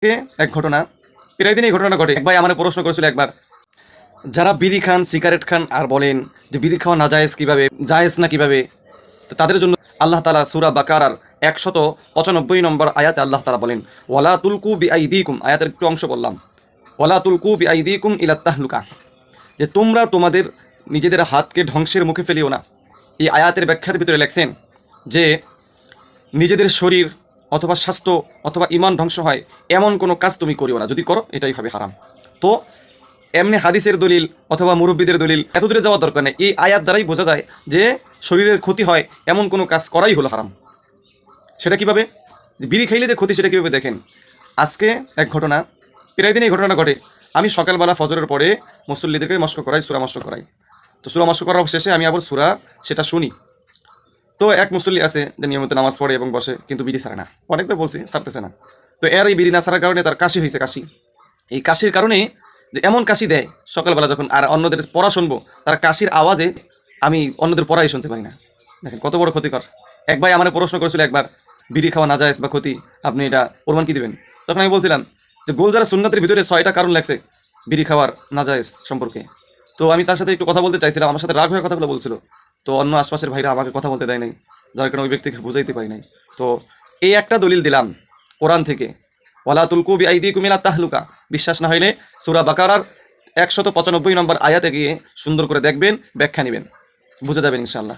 এক ঘটনা, প্রায় দিন এই ঘটনাটা ঘটে। এক ভাই আমার প্রশ্ন করেছিল একবার, যারা বিড়ি খান, সিগারেট খান আর বলেন যে বিড়ি খাওয়া নাজায়েজ কিভাবে, জায়েজ না কিভাবে, তো তাদের জন্য আল্লাহ তাআলা সূরা বাকারার 195 নম্বর আয়াতে আল্লাহ তাআলা বলেন, ওয়ালা তুলকু বিআইদিকুম, আয়াতের একটু অংশ বললাম, ওয়ালা তুলকু বিআইদিকুম ইলাত তাহলুকা, যে তোমরা তোমাদের নিজেদের হাতকে ধ্বংসের মুখে ফেলিও না। এই আয়াতের ব্যাখ্যার ভিতরে লেখছেন যে নিজেদের শরীর অথবা স্বাস্থ্য অথবা ইমান ধ্বংস হয় এমন কোনো কাজ তুমি করিও না, যদি করো এটাই হবে হারাম। তো এমনি হাদিসের দলিল অথবা মুরব্বীদের দলিল এত দূরে যাওয়ার দরকার নেই, এই আয়াত দ্বারাই বোঝা যায় যে শরীরের ক্ষতি হয় এমন কোনো কাজ করাই হলো হারাম। সেটা কীভাবে? বিড়ি খাইলে যে ক্ষতি সেটা কীভাবে দেখেন। আজকে এক ঘটনা, প্রায় দিন এই ঘটনা ঘটে। আমি সকালবেলা ফজরের পরে মুসল্লিদেরকে মস্ক করাই, সূরা মস্ক করাই। তো সূরা মস্ক করার শেষে আমি আবার সূরা সেটা শুনি। তো এক মুসল্লি আছে যে নিয়মিত নামাজ পড়ে এবং বসে, কিন্তু বিড়ি ছাড়ে না। অনেকবার বলছি, ছাড়তেছে না। তো এর এই বিড়ি না ছাড়ার কারণে তার কাশি হয়েছে। কাশি, এই কাশির কারণে যে এমন কাশি দেয় সকালবেলা যখন আর অন্যদের পড়া শুনবো, তার কাশির আওয়াজে আমি অন্যদের পড়াই শুনতে পারি না। দেখেন কত বড় ক্ষতিকর। এক ভাই আমার প্রশ্ন করেছিল একবার, বিড়ি খাওয়া নাজায়েজ বা ক্ষতি, আপনি এটা প্রমাণ কি দেবেন? তখন আমি বলছিলাম যে গোলজারা সুন্নাতের ভিতরে 6টা কারণ লাগছে বিড়ি খাওয়ার নাজায়েজ সম্পর্কে। তো আমি তার সাথে একটু কথা বলতে চাইছিলাম, আমার সাথে রাগ হয়ে কথাগুলো বলছিল। তো অন্য আশপাশের ভাইরা আমাকে কথা বলতে দেয় নাই, যার কারণে ওই ব্যক্তিকে বুঝাইতে পারি নাই। তো এই একটা দলিল দিলাম কোরআন থেকে, ওয়ালা তুলকু বিআইদিকুম ইলাত তাহলুকা। বিশ্বাস না হইলে সূরা বাকারার 195 নম্বর আয়াতে গিয়ে সুন্দর করে দেখবেন, ব্যাখ্যা নেবেন, বুঝে যাবেন ইনশাআল্লাহ।